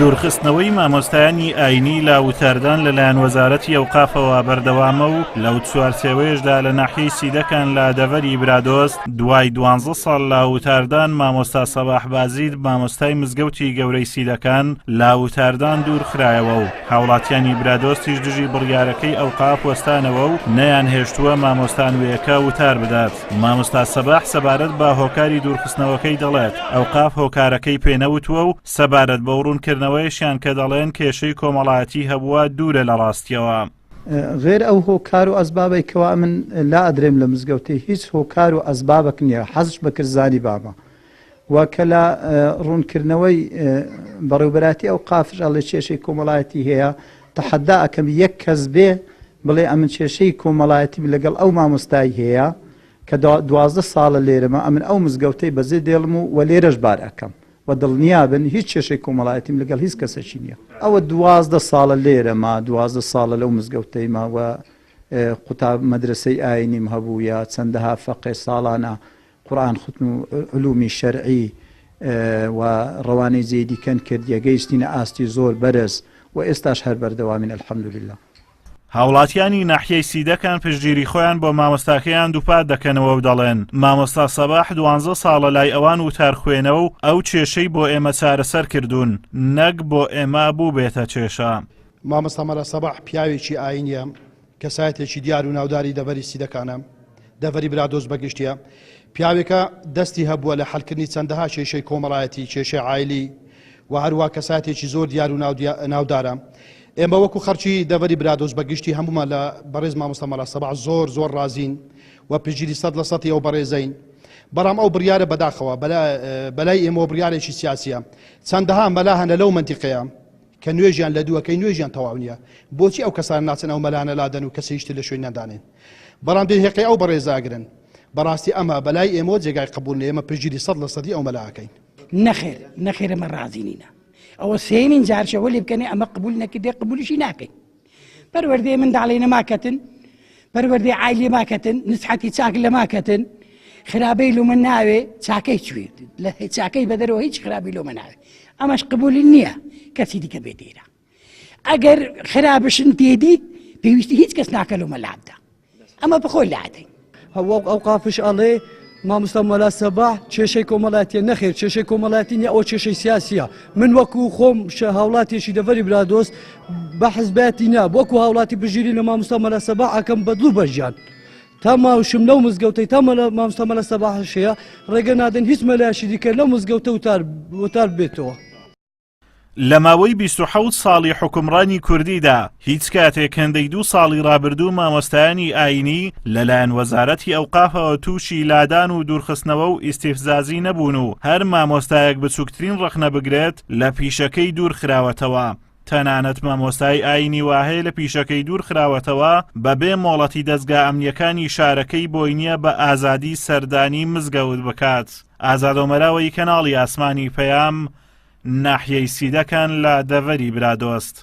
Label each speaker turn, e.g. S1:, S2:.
S1: دوورخستنەوەی مامۆستایانی ئاینی لە وتاردان لەلایەن وەزارەتی ئەوقافەوە بەردەوامە و لەو چوارچێوەیەشدا لە ناحیەی سیدەکان لە دەڤەری برادۆست دوای 12 ساڵ لە وتاردان مامۆستا سەباح بازید مامۆستای مزگەوتی گەورەی سیدەکان لە وتاردان دوور خرایەوە و هاوڵاتیانی برادۆستیش دژی بڕیارەکەی ئەوقاف وەستانەوە و نەیان هێشتووە مامۆستا نوێیەکە وتار بدات. مامۆستا سەباح سەبارەت بە هۆکاری دوورخستنەوەکەی دەڵێت ئەوقاف هۆکارەکەی پێنەوتووە و سەبارەت بە ڕوونکردنەوەیشیان کە دەڵێن کێشەی کۆمەڵایەتی هەبووە دوورە لە ڕاستیەوە.
S2: غێر ئەو هۆکار و ئەسبابێکەوە من لا ئەدرێم لە مزگەوتی هیچ هۆکار و ئەسبابێک نییە حەزش بە کرزانی بابە وەکە لە ڕوونکردنەوەی بەڕێوەبەراتی ئەوقافش ئەڵێ کێشەی کۆمەڵایەتی هەیە تەحەدا ئەکەم یەک کەس بێ بڵێ ئەمن کێشەی کۆمەڵایەتی لەگەڵ ئەو مامۆستایی هەیە کە 12 ساڵە لێرەمە ئەمن ئەو مزگەوتەی بەزێ دێڵم و لێرەش بار ئەەکەم و دڵنیابن هیچ کێشەی کۆمەڵایەتیم لەگەڵ هیچ کەسێکی نییە. ئەوە 12 ساڵە لێرەما 12 ساڵە لەو مزگەوتەیماوە قوتاب مەدرسەی ئاینیم هەبوو یا چەندەها فەقێ ساڵانە قورئان خوتن و علومی شەرعی و ڕەوانەی زێدیکەن کرد یەگەیشتینە ئاستی زۆر بەرز و ئێستاش هەر بەردەوامین الحەمدولله.
S1: هاوڵاتیانی ناحیەی سیدەکان پشتگیری خۆیان بۆ مامۆستاکەیان دووپات دەکەنەوە و دەڵێن مامۆستا سەباح 12 ساڵە لای ئەوان وتار خوێنەوە و ئەو کێشەی بۆ ئێمە چارەسەر کردوون نەک بۆ ئێمە بوو بێتە کێشە.
S3: مامۆستا مەلا سەباح پیاوێکی ئاینیە کەسایەتێکی دیار و ناوداری دەڤەری سیدەکانە دەڤەری برادۆست بەگشتیە پیاوێکە دەستی هەبووە لە حەلکردنی چەندەها کێشەی کۆمەڵایەتی کێشەی عایلی و هەروە کەسایەتێکی زۆر دیار و ناودارە. ئێمە وەکو خەرکی دەڤەری برادۆست بەگشتی هەمومان لە بەڕێز مامۆستا مەلا سەباح زۆر ڕازین و پشتگیری 100% ئەو بەڕێزەین. بەڵام ئەو بڕیارە بەداخەوە بەلای ئێمە بڕیارێکی سیاسیە چەندەها مەلا هەنە لەو منتیقەیە کە نوێژیان لە دووەکەی نوێژیان تەواو نییە بۆچی ئەو کەسان ناچن ئەو مەلانە لادەن و کەسی هیچ لە شوێن نەدانێن بەڵام دێهێقی ئەو بەڕێزاگرن بەڕاستی ئەمە بەلای ئێمە جێگای قبول ئێمە پشتگیری 100% ئەو مەلاکەین.
S4: نەخێر ئەمە ڕازی نینە ئەوە سێمین جارشەوە لێ بکەنێ ئەمە قبول نەکردێ قبولیشی ناکەین. پەروەردەی منداڵێنە ماکەتن پەروەردەی عایلی ماکەتن نسحەتی چاک لە ماکەتن خراپەی لۆمە ناوێ چاکەی کوێت لە چاکەی بەدەرەوە هیچ خراپی لۆمە ناوێ ئەمەش قبولی نییە کەسی دیکە بێتێرە ئەگەر خراپشن تێدیت پێویستی هیچ کەس ناکە لۆمە لابدا ئەمە بخۆی لادەین.
S5: ئەوقافش ئەڵێ مامۆستا مەلا سەباح کێشەی کۆمەڵایەتیە نەخێر کێشەی کۆمەڵایەتی نیە ئەوە کێشەی سیاسیە. من وەکو خۆم هاوڵاتێکی دەڤەری برادۆست بە حزبەتی نا وەکو هاوڵاتی پشتگیری لە مامۆستا مەلا سەباح ئەکەم بەدڵ بەژیان تا ماوشم لەو مزگەوتەی تا مامۆستا مەلا سەباحش هەیە ڕێگە نادەن هیچ مەلایەشی دیکە لەو مزگەوتە وتار بێتەوە.
S1: لە ماوەی 27 ساڵی حکومڕانی کوردیدا هیچ کاتێک هەندەی 2 ساڵی ڕابردوو مامۆستایانی ئاینی لەلایەن وەزارەتی ئەوقافەوە تووشی لادان و دوورخستنەوە و ئیستیفزازی نەبوون و هەر مامۆستایەک بچووکترین ڕەخنە بگرێت لە پیشەکەی دوور خراوەتەوە. تەنانەت مامۆستای ئاینی واهەیە لە پیشەکەی دوور خراوەتەوە بەبێ مۆڵەتی دەستگا ئەمنیەکانی شارەکەی بۆی نییە بە ئازادی سەردانی مزگەوت بکات. ئازادۆمەراوەی کەناڵی ئاسمانی پەیام ناحیەی سیدەکان لە دەڤەری برادۆست.